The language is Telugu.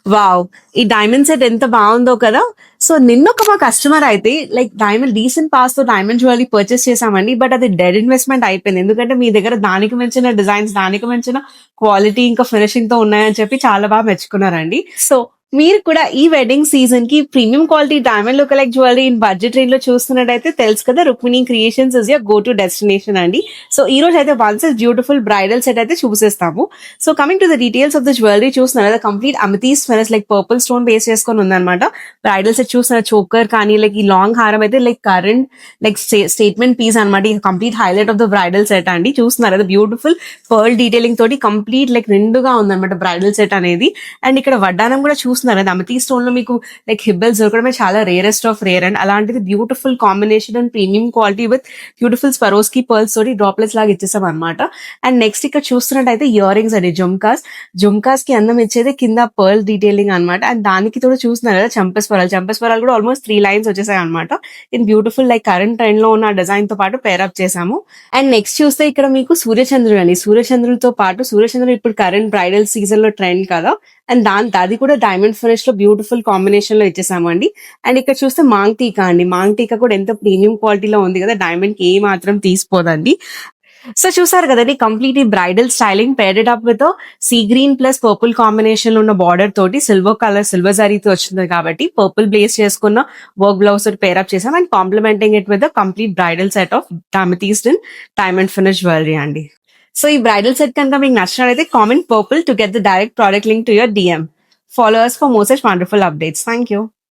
వావ్! ఈ డైమండ్ సెట్ ఎంత బావుందో కదా! సో, నిన్నొక మా కస్టమర్ అయితే లైక్ డైమండ్ రీసెంట్ పాస్‌తో డైమండ్ జ్యువెల్లరీ పర్చేస్ చేశామండి. బట్ అది డెడ్ ఇన్వెస్ట్‌మెంట్ అయిపోయింది. ఎందుకంటే మీ దగ్గర దానికి మించిన డిజైన్స్, దానికి మించిన క్వాలిటీ ఇంకా ఫినిషింగ్‌తో ఉన్నాయని చెప్పి చాలా మెచ్చుకున్నారండి. సో, మీరు కూడా ఈ వెడ్డింగ్ సీజన్‌కి premium quality diamond look alike jewellery in budget రేంజ్‌లో చూస్తున్నట్టయితే తెలుసు కదా! Rukmini creations is your go to destination అండి. సో, ఈ రోజైతే one size beautiful bridal set అయితే చూసేస్తాము. So, coming to the details of the jewellery చూస్తున్నారు కదా! Complete amethyst finish like purple stone base చేసుకొని ఉందన్నమాట. బ్రైడల్ సెట్ చూస్తున్నారు చోకర్ కానీ లైక్ ఈ లాంగ్ హారం అయితే like current like statement piece అన్నమాట. ఈ complete highlight of the bridal set అండి. చూస్తున్నారు కదా! బ్యూటిఫుల్ పర్ల్ డీటెయిలింగ్ తోటి కంప్లీట్ లైక్ నిండుగా ఉందన్నమాట బ్రైడల్ సెట్ అనేది. అండ్ ఇక్కడ వడ్డానం కూడా చూస్తున్నారు కదా! అమెథీ స్టోన్ లో మీకు లైక్ హిబ్బెల్స్ దొరకడమే చాలా రేరెస్ట్ ఆఫ్ రేర్ అండ్ అలాంటిది beautiful combination and premium quality with beautiful Swarovski pearls తోటి డ్రాప్లెట్స్ లాగా ఇచ్చేసాం అనమాట. అండ్ నెక్స్ట్ ఇక్కడ చూస్తున్నట్టయితే ఇయర్ రింగ్స్ అండి, జుమ్కాస్ కి అందం ఇచ్చేది కింద పర్ల్ డీటెయిలింగ్ అనమాట. అండ్ దానికి తోడు చూస్తున్నారు కదా చంపస్వరాలు కూడా ఆల్మోస్ట్ 3 లైన్స్ వచ్చేసాయి అనమాట. In beautiful like current trend లో ఉన్న డిజైన్ తో పాటు పేరప్ చేసాము. అండ్ నెక్స్ట్ చూస్తే ఇక్కడ మీకు సూర్యచంద్రుడు అండి. సూర్యచంద్రులతో పాటు సూర్యచంద్రుడు ఇప్పుడు కరెంట్ బ్రైడల్ సీజన్ లో ట్రెండ్ కదా, అండ్ అది కూడా డైమండ్ ఫినిష్ లో బ్యూటిఫుల్ కాంబినేషన్ లో ఇచ్చేసాము అండి. అండ్ ఇక్కడ చూస్తే మాంగ్ టీకా అండి. మాంగ్ టీకా కూడా ఎంత ప్రీమియం క్వాలిటీలో ఉంది కదా, డైమండ్ కి ఏ మాత్రం తీసిపోదండి. సో చూసారు కదండి కంప్లీట్ ఈ bridal styling paired up with sea green plus purple combination లో ఉన్న బార్డర్ తోటి సిల్వర్ జరీతో వచ్చింది కాబట్టి పర్పుల్ బ్లేస్ చేసుకున్న వర్క్ బ్లౌజ్ తోటి పేరప్ చేసాం and complimenting it with complete bridal set of amethyst and diamond finish jewellery అండి. సో ఈ బ్రైడల్ సెట్ కనుక మీకు నచ్చినట్లయితే comment purple to get the direct product link to your DM. Follow us for more such wonderful updates. Thank you.